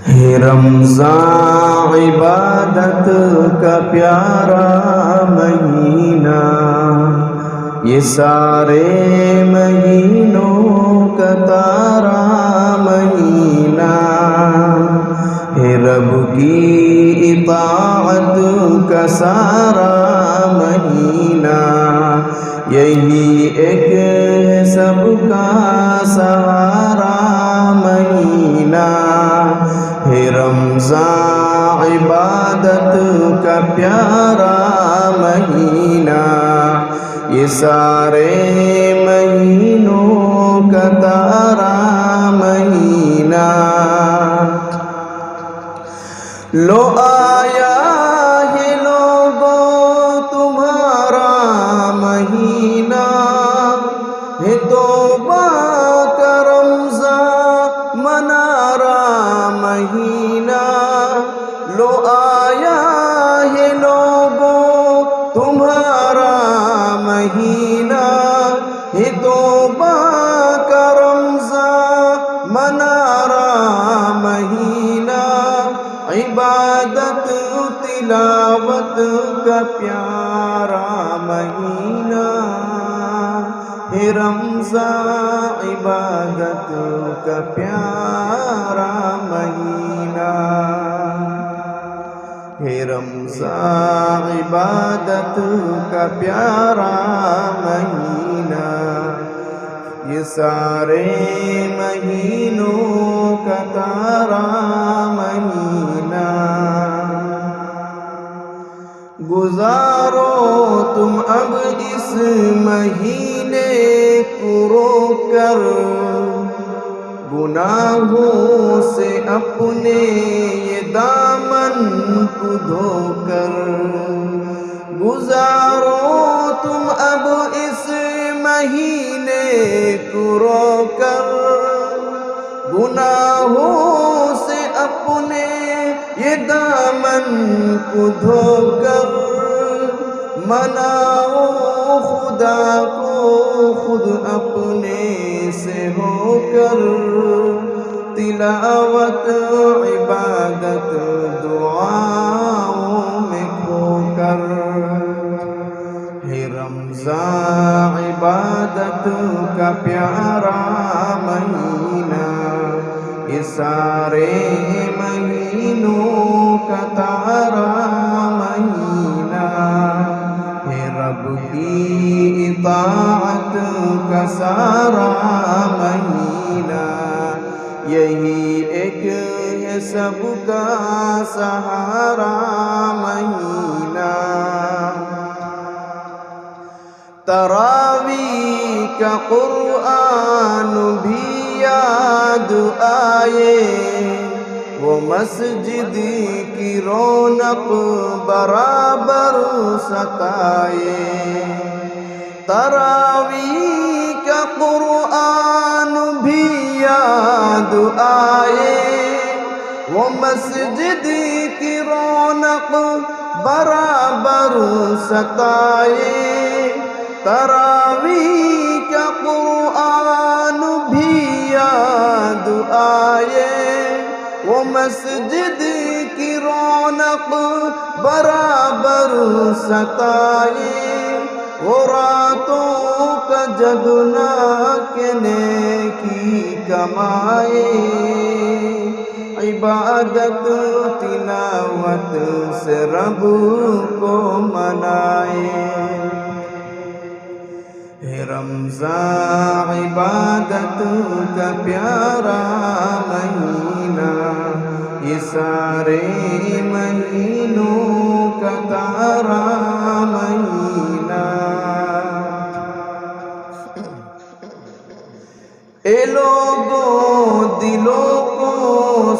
ہے رمضان عبادت کا پیارا مہینہ، یہ سارے مہینوں کا تارا مہینہ ہے، رب کی اطاعت کا سارا مہینہ، یہی ایک ہے سب کا سہارا مہینہ ہے، رمضان عبادت کا پیارا مہینہ، یہ سارے مہینوں کا تارا مہینہ۔ لو آیا ہے لوگوں تمہارا مہینہ، ہے توبہ کا رمضان منارا مہینہ، لو آیا ہے لوگوں تمہارا مہینہ، ہے توبہ کا رمضان منارا مہینہ، عبادت تلاوت کا پیارا مہینہ ہے، رمضان عبادت کا پیارا مہینہ ہے، رمضان عبادت کا پیارا مہینہ، یہ سارے مہینوں کا تارا مہینہ۔ گزارو تم اب اس مہینے کو رو کر، گناہوں سے اپنے یہ دامن کو دھو کر، گزارو تم اب اس مہینے کو رو کر، گناہوں سے اپنے یہ دامن کو دھو کر، مناؤ خدا کو خود اپنے سے ہو کر، تلاوت عبادت دعاؤں میں کھو کر، ہے رمضان عبادت کا پیارا مہینہ، یہ سارے مہینوں کا تارا مہینہ ہے، رب کی اطاعت کا سارا مہینہ، یہی ایک ہے سب کا سہارا مہینہ۔ تراویح کا قرآن بھی یاد آئے، وہ مسجد کی رونق برابر ستائے، تراویح کا قرآن بھی یاد آئے، وہ مسجد کی رونق برابر ستائے، تراویح کا قرآن بھی یاد آئے، وہ مسجد کی رونق برابر ستائے، وہ راتوں کا جگنا کہ نیکی کمائے، عبادت تلاوت سے رب کو منائے، ہے رمضان عبادت کا پیارا مہینہ، یہ سارے مہینوں کا تارا مہینہ۔ اے لوگوں دلوں کو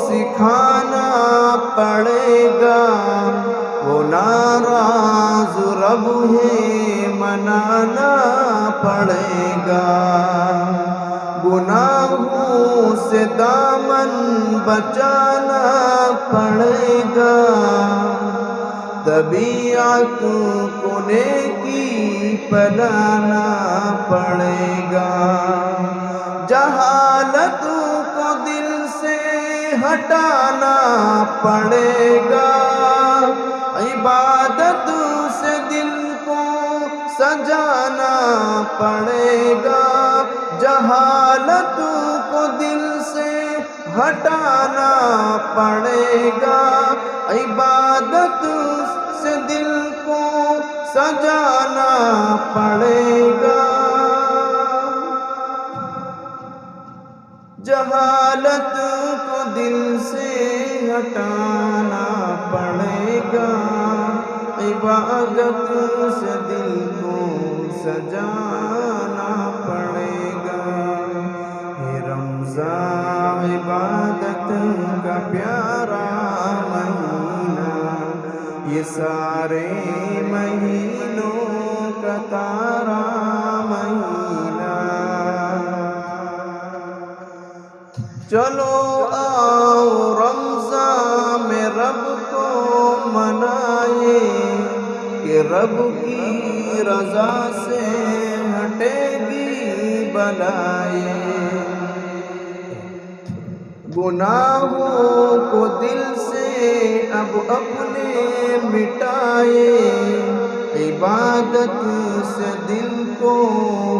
سکھانا پڑے گا، وہ ناراض رب ہے منانا پڑے گا، گناہوں سے دامن بچانا پڑے گا، طبیعت کو نیکی پلانا پڑے گا، جہالت کو دل سے ہٹانا پڑے گا، عبادت سے دل کو سجانا پڑے گا، جہالت کو دل سے ہٹانا پڑے گا، عبادت سے دل کو سجانا پڑے گا، جہالت کو دل سے ہٹانا پڑے گا، عبادت سے دل کو سجانا پڑے گا۔ یہ رمضان عبادت کا پیارا مہینہ، یہ سارے مہینوں کا تارا مہینہ، چلو آؤ رمضان میں رب کو منائے، کہ رب کی رضا سے ہٹے گی بلائیں، گناہوں کو دل سے اب اپنے مٹائے، عبادت سے دل کو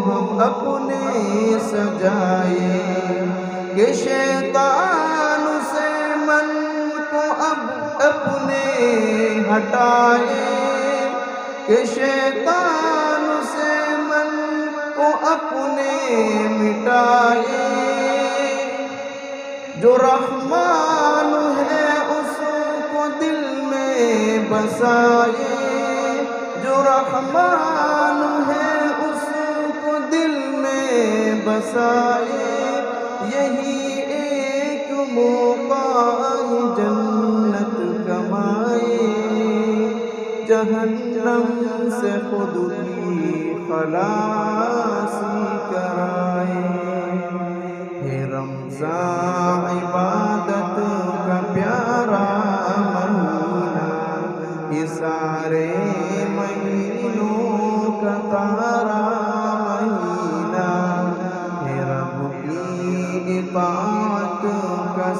ہم اپنے سجائے، کہ شیطان سے من کو اب اپنے ہٹائے، کہ شیطان سے من کو اپنے مٹائے، جو رحمان ہے اس کو دل میں بسائے، جو رحمان ہے اس کو دل میں بسائے، یہی ایک موقع جنت کمائے، جہنم سے خود کی خلاصی کرائے۔ ہے رمضان عبادت کا پیارا مہینہ، یہ سارے مہینوں کا تارا مہینہ، ہے رب کی اطاعت کا